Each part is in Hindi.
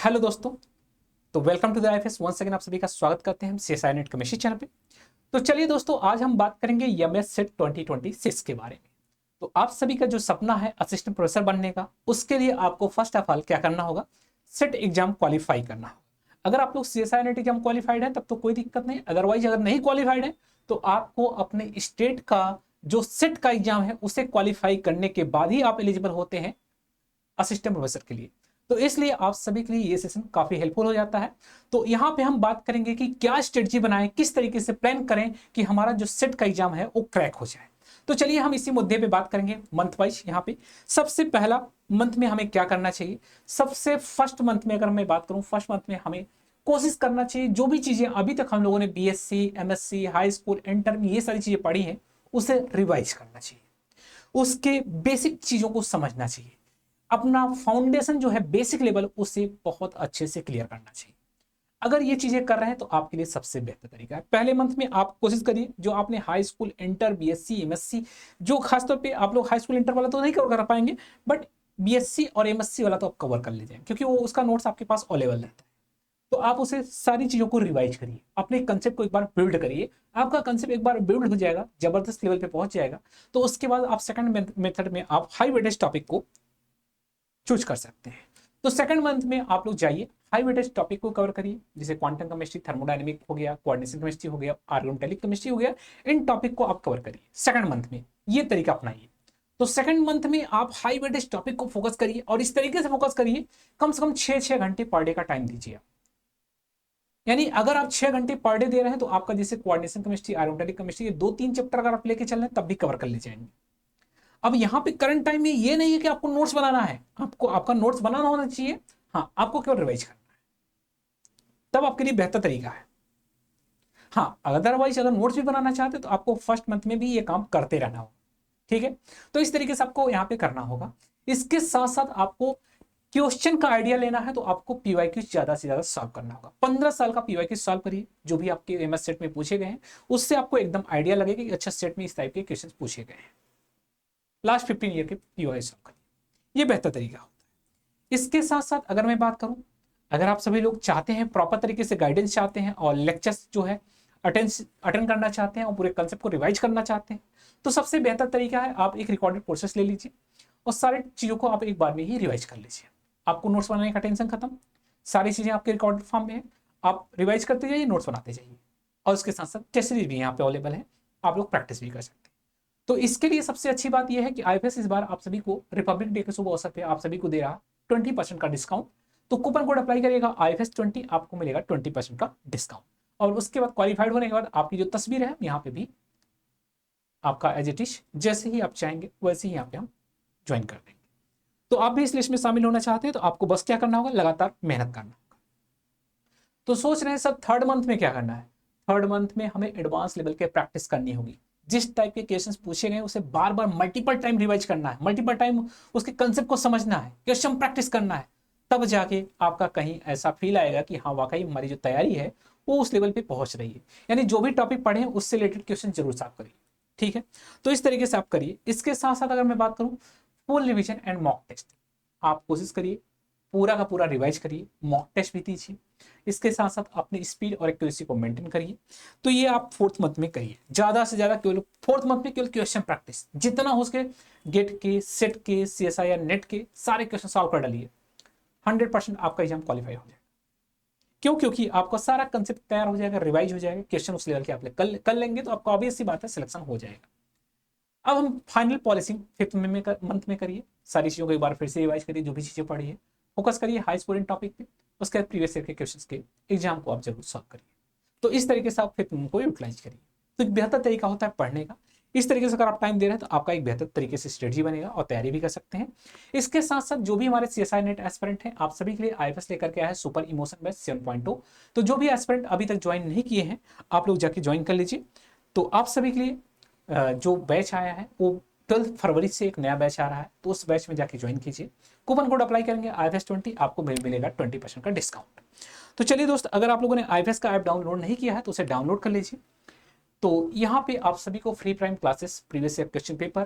हेलो दोस्तों। तो welcome to the IFS once again, आप सभी का स्वागत करते हैं सीएसआई नेट केमिस्ट्री चैनल पे। तो चलिए दोस्तों, आज हम बात करेंगे एमएस सेट 2026 के बारे में। तो आप सभी का जो सपना है असिस्टेंट प्रोफेसर बनने का, उसके लिए आपको फर्स्ट ऑफ ऑल क्या करना होगा, सेट एग्जाम क्वालिफाई करना होगा। अगर आप लोग सीएसआई नेट एग्जाम क्वालिफाइड है तब तो कोई दिक्कत नहीं, अदरवाइज अगर नहीं क्वालिफाइड है तो आपको अपने स्टेट का जो सेट का एग्जाम है उसे क्वालिफाई करने के बाद ही आप एलिजिबल होते हैं असिस्टेंट प्रोफेसर के लिए। तो इसलिए आप सभी के लिए ये सेशन काफी हेल्पफुल हो जाता है। तो यहाँ पे हम बात करेंगे कि क्या स्ट्रेटजी बनाएं, किस तरीके से प्लान करें कि हमारा जो सेट का एग्जाम है वो क्रैक हो जाए। तो चलिए हम इसी मुद्दे पे बात करेंगे मंथ वाइज। यहाँ पे सबसे पहला मंथ में हमें क्या करना चाहिए। सबसे फर्स्ट मंथ में अगर मैं बात करूं, फर्स्ट मंथ में हमें कोशिश करना चाहिए जो भी चीजें अभी तक हम लोगों ने BSc, MSc, high school, inter में ये सारी चीजें पढ़ी हैं उसे रिवाइज करना चाहिए, उसके बेसिक चीजों को समझना चाहिए, अपना फाउंडेशन जो है बेसिक लेवल उसे बहुत अच्छे से क्लियर करना चाहिए। अगर ये चीजें कर रहे हैं तो आपके लिए सबसे बेहतर तरीका है। पहले मंथ में आप कोशिश करिए जो आपने high school, inter, BSc, MSc, जो खासतौर पे आप लोग हाई स्कूल इंटर वाला तो नहीं कवर कर पाएंगे, बट बीएससी और एमएससी वाला तो आप कवर कर लीजिए, क्योंकि वो उसका नोट्स आपके पास अवेलेबल रहता है। तो आप उसे सारी चीजों को रिवाइज करिए, अपने कंसेप्ट को एक बार बिल्ड करिए। आपका कंसेप्ट एक बार बिल्ड हो जाएगा, जबरदस्त लेवल पे पहुंच जाएगा, तो उसके बाद आप सेकंड मेथड में आप हाई वेटेज टॉपिक को चूज कर सकते हैं। तो सेकंड मंथ में आप लोग जाइए, हाई वेटेज टॉपिक को कवर करिए, जैसे क्वांटम केमिस्ट्री, थर्मोडायनेमिक हो गया, कोऑर्डिनेशन केमिस्ट्री हो गया, ऑर्गेनोमेटेलिक केमिस्ट्री हो गया। इन टॉपिक को आप कवर करिए सेकंड मंथ में, ये तरीका अपनाइए। तो सेकंड मंथ में आप हाई वेटेज टॉपिक को फोकस करिए और इस तरीके से फोकस करिए, कम से कम 6 घंटे पर डे का टाइम दीजिए। यानी अगर आप 6 घंटे पर डे दे रहे हैं तो आपका जैसे कोऑर्डिनेशन केमिस्ट्री, ऑर्गेनोमेटेलिक केमिस्ट्री, ये 2-3 चैप्टर अगर आप लेके चल रहे हैं तब भी कवर कर ले जाएंगे। अब यहाँ पे करंट टाइम में ये नहीं है कि आपको नोट्स बनाना है, आपको आपका नोट्स बनाना होना चाहिए, हाँ आपको केवल रिवाइज करना है, तब आपके लिए बेहतर तरीका है। हाँ अदरवाइज अगर नोट्स भी बनाना चाहते तो आपको फर्स्ट मंथ में भी ये काम करते रहना होगा, ठीक है। तो इस तरीके से आपको यहाँ पे करना होगा। इसके साथ साथ आपको क्वेश्चन का आइडिया लेना है, तो आपको पीवाईक्यू ज्यादा से ज्यादा सॉल्व करना होगा। 15 साल का पीवाईक्यू सॉल्व करिए, जो भी आपके एमएस सेट में पूछे गए हैं उससे आपको एकदम आइडिया लगेगा कि अच्छा सेट में इस टाइप के क्वेश्चन पूछे गए हैं। लास्ट 15 ईयर के पीवाई सॉल्व करिए, ये बेहतर तरीका होता है। इसके साथ साथ अगर मैं बात करूं, अगर आप सभी लोग चाहते हैं प्रॉपर तरीके से गाइडेंस चाहते हैं और लेक्चर्स जो है अटेंड करना चाहते हैं और पूरे कंसेप्ट को रिवाइज करना चाहते हैं, तो सबसे बेहतर तरीका है आप एक रिकॉर्डेड प्रोसेस ले लीजिए और सारी चीज़ों को आप एक बार में ही रिवाइज कर लीजिए। आपको नोट्स बनाने का टेंशन खत्म, सारी चीज़ें आपके रिकॉर्डेड फॉर्म में है, आप रिवाइज करते जाइए, नोट्स बनाते जाइए, और उसके साथ साथ टेस्ट सीरीज भी यहाँ पे अवेलेबल है, आप लोग प्रैक्टिस भी कर सकते हैं। तो इसके लिए सबसे अच्छी बात यह है कि आईएफएस इस बार आप सभी को रिपब्लिक डे के शुभ अवसर पे आप सभी को दे रहा 20% का डिस्काउंट। तो कूपन कोड अप्लाई करिएगा IFS20, आपको मिलेगा 20% का डिस्काउंट। और उसके बाद क्वालिफाइड होने के बाद आपकी जो तस्वीर है यहाँ पे भी आपका एज इट इज जैसे ही आप चाहेंगे वैसे ही यहाँ पे हम ज्वाइन कर देंगे। तो आप भी इस लिस्ट में शामिल होना चाहते हैं तो आपको बस क्या करना होगा, लगातार मेहनत करना होगा। तो सोच रहे हैं सर थर्ड मंथ में क्या करना है। थर्ड मंथ में हमें एडवांस लेवल के प्रैक्टिस करनी होगी। जिस टाइप के क्वेश्चंस पूछे गए उसे बार बार मल्टीपल टाइम रिवाइज करना है, मल्टीपल टाइम उसके कंसेप्ट को समझना है, क्वेश्चन प्रैक्टिस करना है, तब जाके आपका कहीं ऐसा फील आएगा कि हाँ वाकई हमारी जो तैयारी है वो उस लेवल पे पहुंच रही है। यानी जो भी टॉपिक पढ़े उससे रिलेटेड क्वेश्चन जरूर सॉल्व करिए, ठीक है। तो इस तरीके से आप करिए। इसके साथ साथ अगर मैं बात करूं, full revision and mock test आप कोशिश करिए, पूरा का पूरा रिवाइज करिए, मॉक टेस्ट भी दीजिए। इसके साथ साथ अपनी स्पीड और एक्यूरेसी को मेंटेन करिए। तो ये आप फोर्थ मंथ में करिए, ज्यादा से ज्यादा केवल फोर्थ मंथ में केवल क्वेश्चन प्रैक्टिस जितना हो सके, गेट के, सेट के, सीएसआई या नेट के सारे क्वेश्चन सॉल्व कर डालिए। 100% आपका एग्जाम क्वालिफाई हो जाएगा। क्यों? क्योंकि आपका सारा कंसेप्ट तैयार हो जाएगा, रिवाइज हो जाएगा, क्वेश्चन उस लेवल के आप कर लेंगे तो आपको ऑब्वियस सी बात है सिलेक्शन हो जाएगा। अब हम फाइनल पॉलिसिंग फिफ्थ मंथ में करिए, सारी चीज़ों को एक बार फिर से रिवाइज करिए, जो भी चीज़ें पढ़ी है फोकस करिए हाई स्कोरिंग टॉपिक पे, उसके बाद प्रीवियस ईयर के क्वेश्चंस के एग्जाम को आप जरूर सॉल्व करिए। तो इस तरीके से आप फिफ्थ मंथ को यूटिलाइज करिए। तो एक बेहतर तरीका होता है पढ़ने का। इस तरीके से अगर आप टाइम दे रहे हैं तो आपका एक बेहतर तरीके से स्ट्रेटजी बनेगा और तैयारी भी कर सकते हैं। इसके साथ साथ जो भी हमारे सीएसआई नेट एस्पिरेंट हैं, आप सभी के लिए आईएफएस लेकर के आया है सुपर इमोशन बैच 7.0। तो जो भी एस्पिरेंट अभी तक ज्वाइन नहीं किए हैं आप लोग जाके ज्वाइन कर लीजिए। तो आप सभी के लिए जो बैच आया है वो 12 फरवरी से एक नया बैच आ रहा है, तो उस बैच में जाके ज्वाइन कीजिए। कूपन कोड अप्लाई करेंगे IFS20, आपको मिलेगा 20% का डिस्काउंट। तो चलिए दोस्त, अगर आप लोगों ने IFS का ऐप डाउनलोड नहीं किया है तो उसे डाउनलोड कर लीजिए। तो यहाँ पे आप सभी को free prime classes, previous year question paper,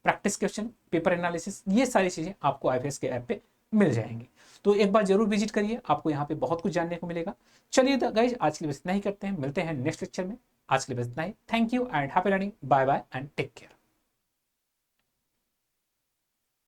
practice question, paper analysis, ये सारी चीजें आपको IFS के ऐप पे मिल जाएंगी। तो एक बार जरूर विजिट करिए, आपको यहाँ पे बहुत कुछ जानने को मिलेगा। चलिए गाइज, आज के लिए बस इतना ही करते हैं, मिलते हैं नेक्स्ट लेक्चर में। आज के लिए बस इतना ही। Thank you and happy learning. Bye bye and take care.